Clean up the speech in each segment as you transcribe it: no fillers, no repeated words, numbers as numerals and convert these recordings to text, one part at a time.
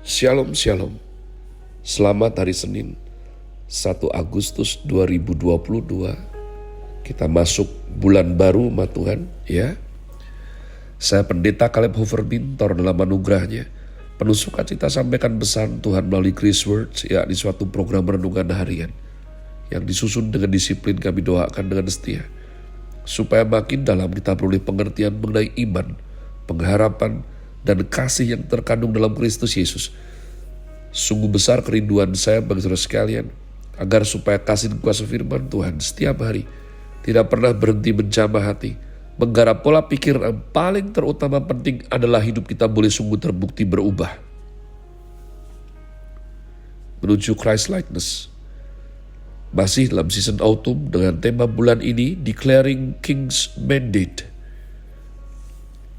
Shalom Shalom. Selamat hari Senin 1 Agustus 2022. Kita masuk bulan baru sama Tuhan ya. Saya Pendeta Caleb Hofer Bintor dalam anugerahnya penuh sukacita sampaikan pesan Tuhan melalui Chris Words, yakni suatu program renungan harian yang disusun dengan disiplin. Kami doakan dengan setia supaya makin dalam kita peroleh pengertian mengenai iman, pengharapan, dan kasih yang terkandung dalam Kristus Yesus. Sungguh besar kerinduan saya bagi saudara sekalian, agar supaya kasih dan kuasa firman Tuhan setiap hari tidak pernah berhenti menjamah hati, menggarap pola pikir yang paling terutama penting adalah hidup kita boleh sungguh terbukti berubah menuju Christ likeness. Masih dalam season autumn dengan tema bulan ini, Declaring King's Mandate.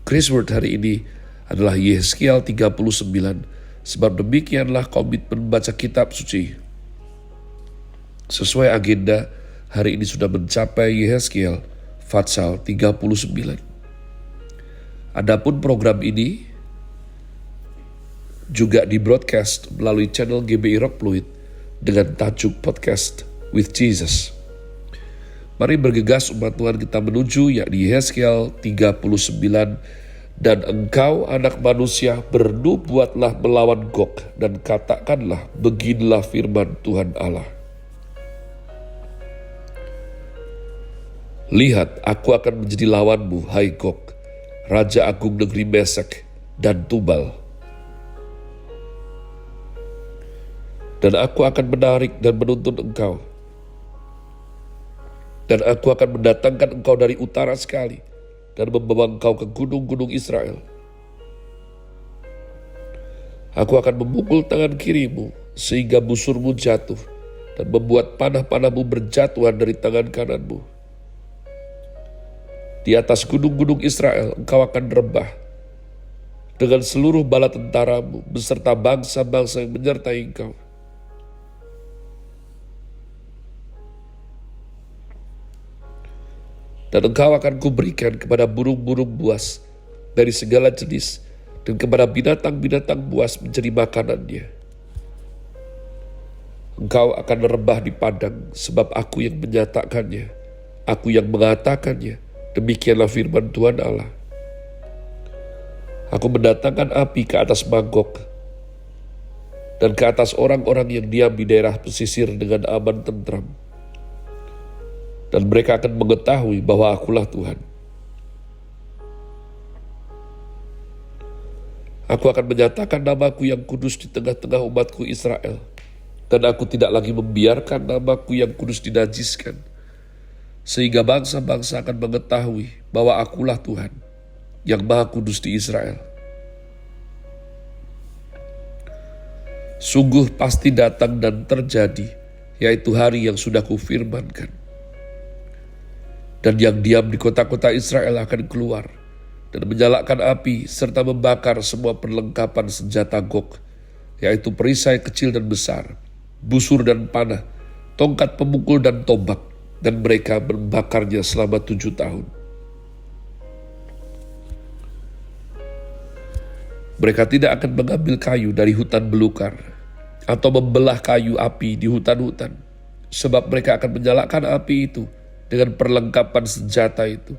Chris Word hari ini adalah Yehezkiel 39, sebab demikianlah komitmen membaca kitab suci. Sesuai agenda, hari ini sudah mencapai Yehezkiel Fatsal 39. Adapun program ini juga di broadcast melalui channel GBI Rock Fluid dengan tajuk Podcast with Jesus. Mari bergegas umat Tuhan kita menuju yakni Yehezkiel 39. Dan engkau anak manusia bernubuatlah melawan Gog dan katakanlah beginilah firman Tuhan Allah. Lihat, aku akan menjadi lawanmu, hai Gog, Raja Agung negeri Mesek dan Tubal. Dan aku akan menarik dan menuntun engkau. Dan aku akan mendatangkan engkau dari utara sekali dan membawa engkau ke gunung-gunung Israel. Aku akan memukul tangan kirimu sehingga busurmu jatuh dan membuat panah-panahmu berjatuhan dari tangan kananmu. Di atas gunung-gunung Israel engkau akan rebah dengan seluruh bala tentaramu beserta bangsa-bangsa yang menyertai engkau. Dan engkau akan kuberikan kepada burung-burung buas dari segala jenis dan kepada binatang-binatang buas menjadi makanannya. Engkau akan rebah di padang sebab aku yang menyatakannya, aku yang mengatakannya. Demikianlah firman Tuhan Allah. Aku mendatangkan api ke atas Magog dan ke atas orang-orang yang diam di daerah pesisir dengan aman tentram. Dan mereka akan mengetahui bahwa akulah Tuhan. Aku akan menyatakan namaku yang kudus di tengah-tengah umatku Israel. Dan aku tidak lagi membiarkan namaku yang kudus dinajiskan. Sehingga bangsa-bangsa akan mengetahui bahwa akulah Tuhan yang maha kudus di Israel. Sungguh pasti datang dan terjadi, yaitu hari yang sudah kufirmankan. Dan yang diam di kota-kota Israel akan keluar dan menyalakan api serta membakar semua perlengkapan senjata Gog, yaitu perisai kecil dan besar, busur dan panah, tongkat pemukul dan tombak, dan mereka membakarnya selama 7 tahun. Mereka tidak akan mengambil kayu dari hutan belukar atau membelah kayu api di hutan-hutan, sebab mereka akan menyalakan api itu dengan perlengkapan senjata itu.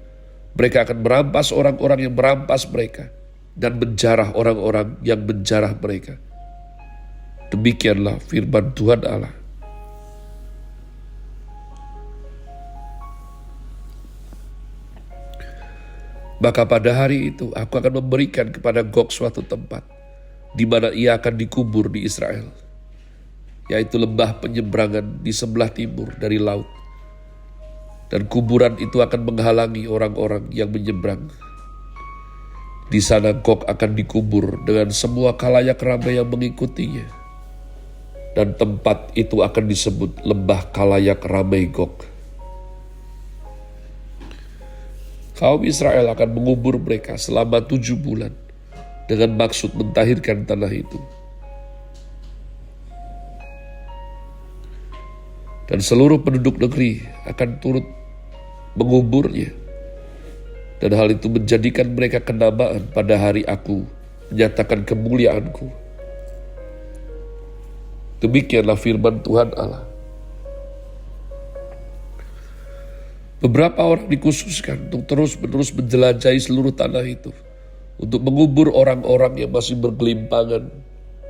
Mereka akan merampas orang-orang yang merampas mereka dan menjarah orang-orang yang menjarah mereka. Demikianlah firman Tuhan Allah. Maka pada hari itu aku akan memberikan kepada Gog suatu tempat di mana ia akan dikubur di Israel, yaitu lembah penyeberangan di sebelah timur dari laut. Dan kuburan itu akan menghalangi orang-orang yang menyeberang. Di sana Gog akan dikubur dengan semua khalayak ramai yang mengikutinya. Dan tempat itu akan disebut lembah khalayak ramai Gog. Kaum Israel akan mengubur mereka selama 7 bulan dengan maksud mentahirkan tanah itu. Dan seluruh penduduk negeri akan turut menguburnya. Dan hal itu menjadikan mereka kenamaan pada hari aku menyatakan kemuliaanku. Demikianlah firman Tuhan Allah. Beberapa orang dikhususkan untuk terus-menerus menjelajahi seluruh tanah itu, untuk mengubur orang-orang yang masih bergelimpangan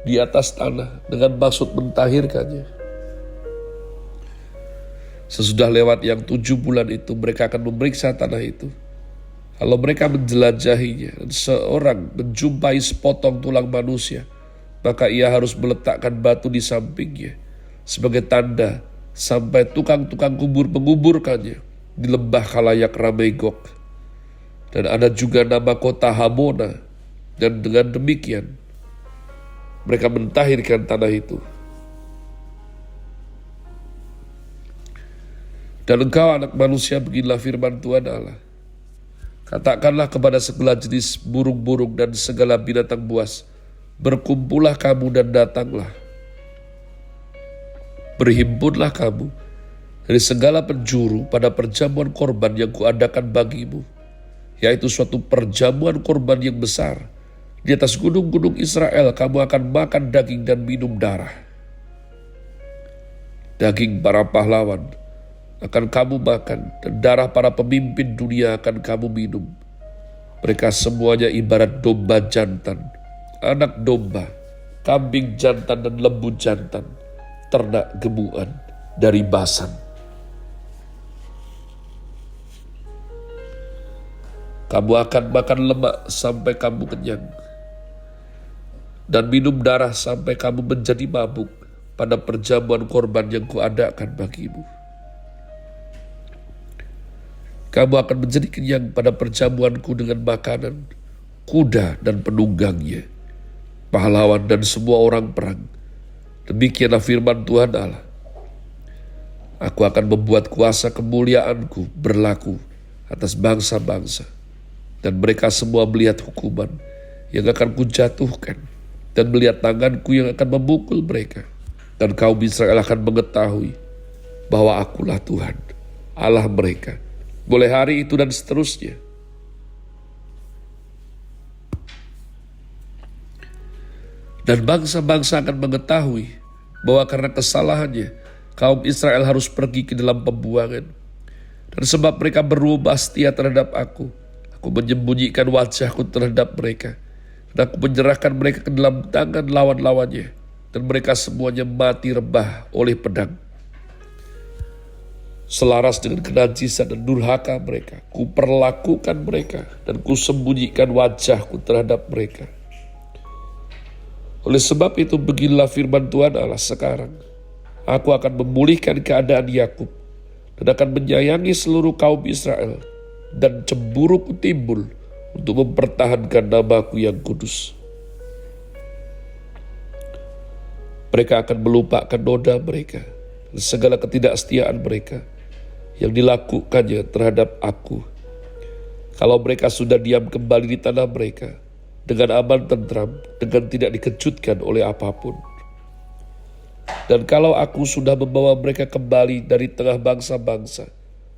di atas tanah dengan maksud mentahirkannya. Sesudah lewat yang 7 bulan itu, mereka akan memeriksa tanah itu. Kalau mereka menjelajahinya dan seorang menjumpai sepotong tulang manusia, maka ia harus meletakkan batu di sampingnya sebagai tanda sampai tukang-tukang kubur menguburkannya di lembah Khalayak Ramegog. Dan ada juga nama kota Hamona, dan dengan demikian mereka mentahirkan tanah itu. Dan engkau anak manusia, beginilah firman Tuhan Allah. Katakanlah kepada segala jenis burung-burung dan segala binatang buas, berkumpullah kamu dan datanglah. Berhimpunlah kamu dari segala penjuru pada perjamuan korban yang kuadakan bagimu, yaitu suatu perjamuan korban yang besar. Di atas gunung-gunung Israel kamu akan makan daging dan minum darah. Daging para pahlawan akan kamu makan, dan darah para pemimpin dunia akan kamu minum. Mereka semuanya ibarat domba jantan, anak domba, kambing jantan dan lembu jantan, ternak gemuan dari Basan. Kamu akan makan lemak sampai kamu kenyang, dan minum darah sampai kamu menjadi mabuk pada perjamuan korban yang kuadakan bagimu. Kamu akan menjadi kenyang pada perjamuanku dengan makanan, kuda dan penunggangnya, pahlawan dan semua orang perang. Demikianlah firman Tuhan Allah. Aku akan membuat kuasa kemuliaanku berlaku atas bangsa-bangsa, dan mereka semua melihat hukuman yang akan kujatuhkan, dan melihat tanganku yang akan memukul mereka. Dan kaum Israel akan mengetahui bahwa akulah Tuhan, Allah mereka, mulai hari itu dan seterusnya. Dan bangsa-bangsa akan mengetahui bahwa karena kesalahannya, kaum Israel harus pergi ke dalam pembuangan. Dan sebab mereka berubah setia terhadap aku menyembunyikan wajahku terhadap mereka. Dan aku menyerahkan mereka ke dalam tangan lawan-lawannya, dan mereka semuanya mati rebah oleh pedang. Selaras dengan kenajisan dan durhaka mereka, kuperlakukan mereka, dan kusembunyikan wajahku terhadap mereka. Oleh sebab itu, beginilah firman Tuhan Allah sekarang. Aku akan memulihkan keadaan Yakub, dan akan menyayangi seluruh kaum Israel, dan cemburuku timbul untuk mempertahankan namaku yang kudus. Mereka akan melupakan noda mereka dan segala ketidaksetiaan mereka yang dilakukannya terhadap aku. Kalau mereka sudah diam kembali di tanah mereka dengan aman tentram, dengan tidak dikejutkan oleh apapun. Dan kalau aku sudah membawa mereka kembali dari tengah bangsa-bangsa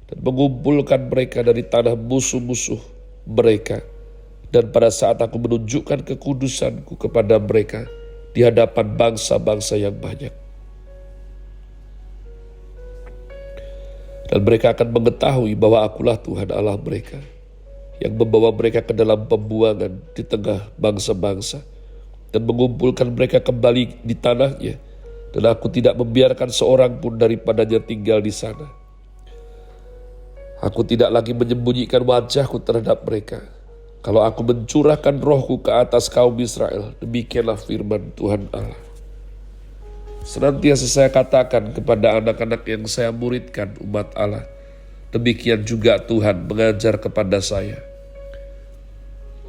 dan mengumpulkan mereka dari tanah musuh-musuh mereka, dan pada saat aku menunjukkan kekudusanku kepada mereka di hadapan bangsa-bangsa yang banyak, dan mereka akan mengetahui bahwa akulah Tuhan Allah mereka, yang membawa mereka ke dalam pembuangan di tengah bangsa-bangsa dan mengumpulkan mereka kembali di tanahnya, dan aku tidak membiarkan seorang pun daripadanya tinggal di sana. Aku tidak lagi menyembunyikan wajahku terhadap mereka. Kalau aku mencurahkan rohku ke atas kaum Israel, demikianlah firman Tuhan Allah. Senantiasa saya katakan kepada anak-anak yang saya muridkan, umat Allah, demikian juga Tuhan mengajar kepada saya.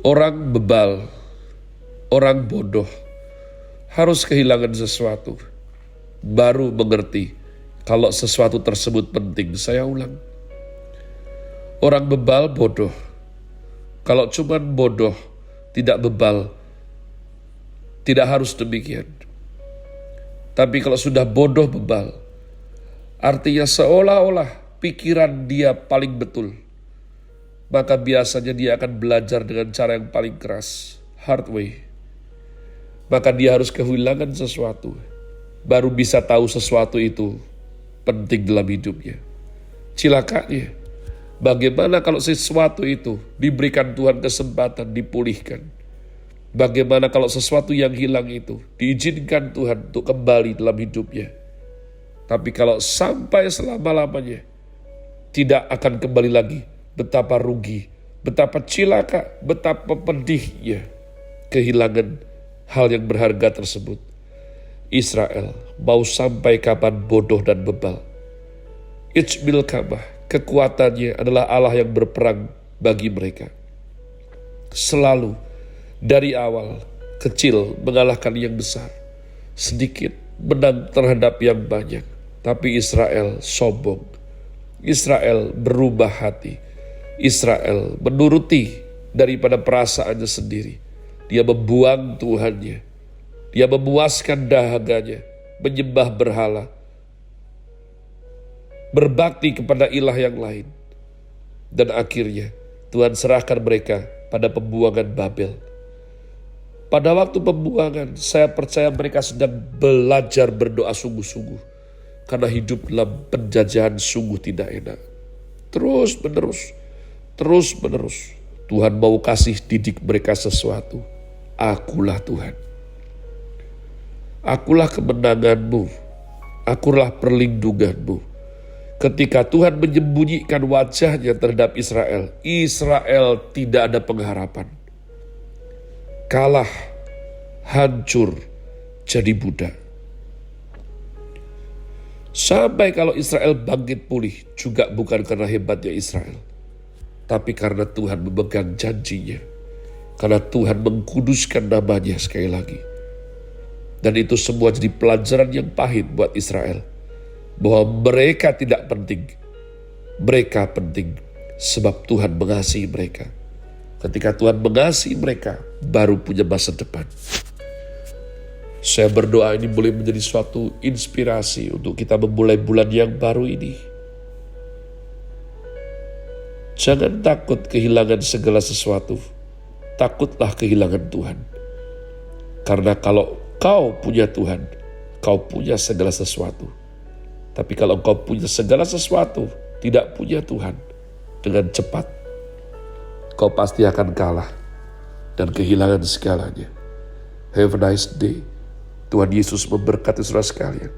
Orang bebal, orang bodoh, harus kehilangan sesuatu, baru mengerti kalau sesuatu tersebut penting. Saya ulang. Orang bebal bodoh. Kalau cuman bodoh, tidak bebal, tidak harus demikian. Tapi kalau sudah bodoh bebal, artinya seolah-olah pikiran dia paling betul, maka biasanya dia akan belajar dengan cara yang paling keras, hard way. Maka dia harus kehilangan sesuatu, baru bisa tahu sesuatu itu penting dalam hidupnya. Cilakanya, bagaimana kalau sesuatu itu diberikan Tuhan kesempatan dipulihkan? Bagaimana kalau sesuatu yang hilang itu diizinkan Tuhan untuk kembali dalam hidupnya? Tapi kalau sampai selama-lamanya tidak akan kembali lagi, betapa rugi, betapa cilaka, betapa pedihnya kehilangan hal yang berharga tersebut. Israel mau sampai kapan bodoh dan bebal? Ijbil Kamah, kekuatannya adalah Allah yang berperang bagi mereka. Selalu dari awal kecil mengalahkan yang besar, sedikit menang terhadap yang banyak. Tapi Israel sombong, Israel berubah hati, Israel menuruti daripada perasaannya sendiri. Dia membuang Tuhannya, dia memuaskan dahaganya, menyembah berhala, berbakti kepada ilah yang lain. Dan akhirnya Tuhan serahkan mereka pada pembuangan Babel. Pada waktu pembuangan, saya percaya mereka sedang belajar berdoa sungguh-sungguh. Karena hidup dalam penjajahan sungguh tidak enak. Terus menerus. Tuhan mau kasih didik mereka sesuatu. Akulah Tuhan. Akulah kemenanganmu. Akulah perlindunganmu. Ketika Tuhan menyembunyikan wajahnya terhadap Israel, Israel tidak ada pengharapan. Kalah, hancur, jadi budak. Sampai kalau Israel bangkit pulih juga bukan karena hebatnya Israel, tapi karena Tuhan memegang janjinya, karena Tuhan mengkuduskan namanya sekali lagi. Dan itu semua jadi pelajaran yang pahit buat Israel, bahwa mereka tidak penting, mereka penting sebab Tuhan mengasihi mereka. Ketika Tuhan mengasihi mereka, baru punya masa depan. Saya berdoa ini boleh menjadi suatu inspirasi untuk kita memulai bulan yang baru ini. Jangan takut kehilangan segala sesuatu. Takutlah kehilangan Tuhan. Karena kalau kau punya Tuhan, kau punya segala sesuatu. Tapi kalau kau punya segala sesuatu, tidak punya Tuhan, dengan cepat kau pasti akan kalah dan kehilangan segalanya. Have a nice day. Tuhan Yesus memberkati saudara sekalian.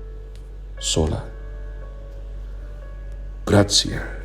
Sola. Grazie.